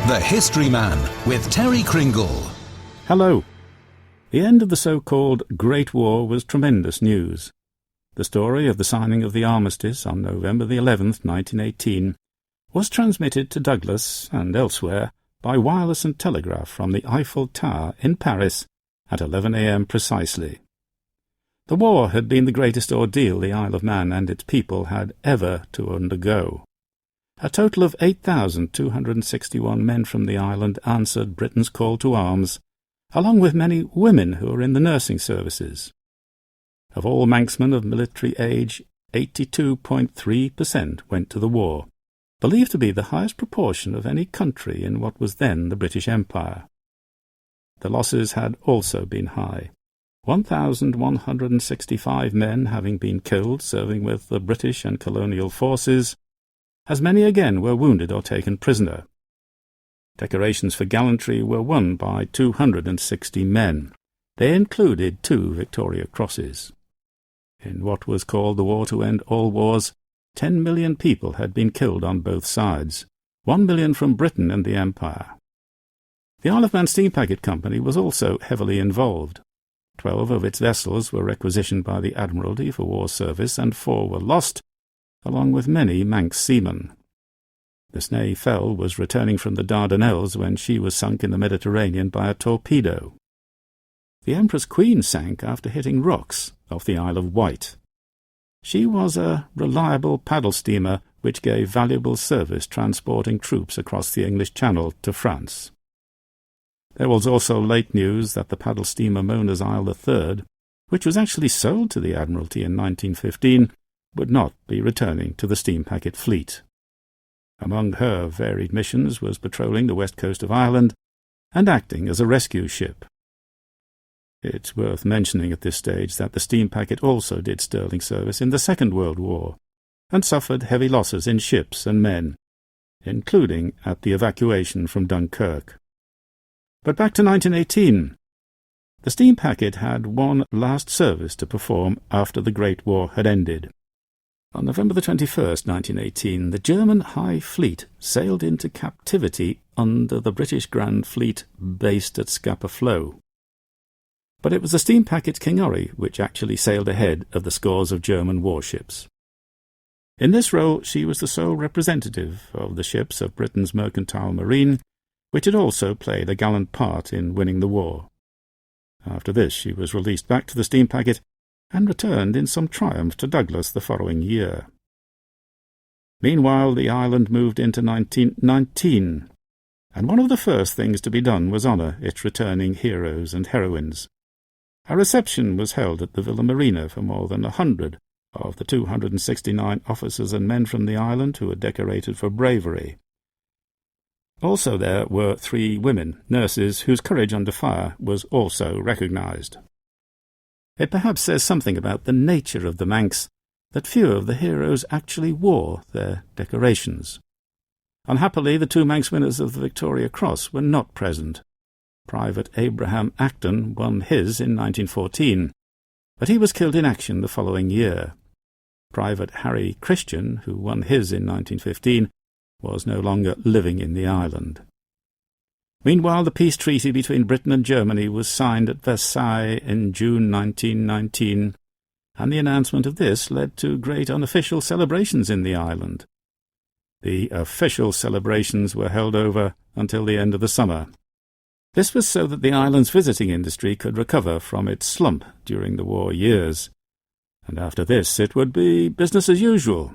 The History Man with Terry Kringle. Hello. The end of the so-called Great War was tremendous news. The story of the signing of the armistice on November the 11th, 1918, was transmitted to Douglas and elsewhere by wireless and telegraph from the Eiffel Tower in Paris at 11 a.m. precisely. The war had been the greatest ordeal the Isle of Man and its people had ever to undergo. A total of 8,261 men from the island answered Britain's call to arms, along with many women who were in the nursing services. Of all Manxmen of military age, 82.3% went to the war, believed to be the highest proportion of any country in what was then the British Empire. The losses had also been high, 1,165 men having been killed serving with the British and colonial forces. As many again were wounded or taken prisoner. Decorations for gallantry were won by 260 men. They included 2 Victoria Crosses. In what was called the War to End All Wars, 10 million people had been killed on both sides, 1 million from Britain and the Empire. The Isle of Man Steam Packet Company was also heavily involved. 12 of its vessels were requisitioned by the Admiralty for war service and 4 were lost, along with many Manx seamen. The Snae Fell was returning from the Dardanelles when she was sunk in the Mediterranean by a torpedo. The Empress Queen sank after hitting rocks off the Isle of Wight. She was a reliable paddle steamer which gave valuable service transporting troops across the English Channel to France. There was also late news that the paddle steamer Mona's Isle III, which was actually sold to the Admiralty in 1915, would not be returning to the steam packet fleet. Among her varied missions was patrolling the west coast of Ireland and acting as a rescue ship. It's worth mentioning at this stage that the steam packet also did sterling service in the Second World War and suffered heavy losses in ships and men, including at the evacuation from Dunkirk. But back to 1918. The steam packet had one last service to perform after the Great War had ended. On November the 21st, 1918, the German High Fleet sailed into captivity under the British Grand Fleet based at Scapa Flow. But it was the steam packet Kingory which actually sailed ahead of the scores of German warships. In this role she was the sole representative of the ships of Britain's mercantile marine, which had also played a gallant part in winning the war. After this she was released back to the steam packet and returned in some triumph to Douglas the following year. Meanwhile, the island moved into 1919, and one of the first things to be done was honour its returning heroes and heroines. A reception was held at the Villa Marina for more than 100 of the 269 officers and men from the island who were decorated for bravery. Also there were 3 women, nurses, whose courage under fire was also recognised. It perhaps says something about the nature of the Manx that few of the heroes actually wore their decorations. Unhappily, the 2 Manx winners of the Victoria Cross were not present. Private Abraham Acton won his in 1914, but he was killed in action the following year. Private Harry Christian, who won his in 1915, was no longer living in the island. Meanwhile, the peace treaty between Britain and Germany was signed at Versailles in June 1919, and the announcement of this led to great unofficial celebrations in the island. The official celebrations were held over until the end of the summer. This was so that the island's visiting industry could recover from its slump during the war years, and after this it would be business as usual.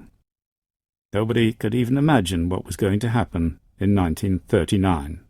Nobody could even imagine what was going to happen in 1939.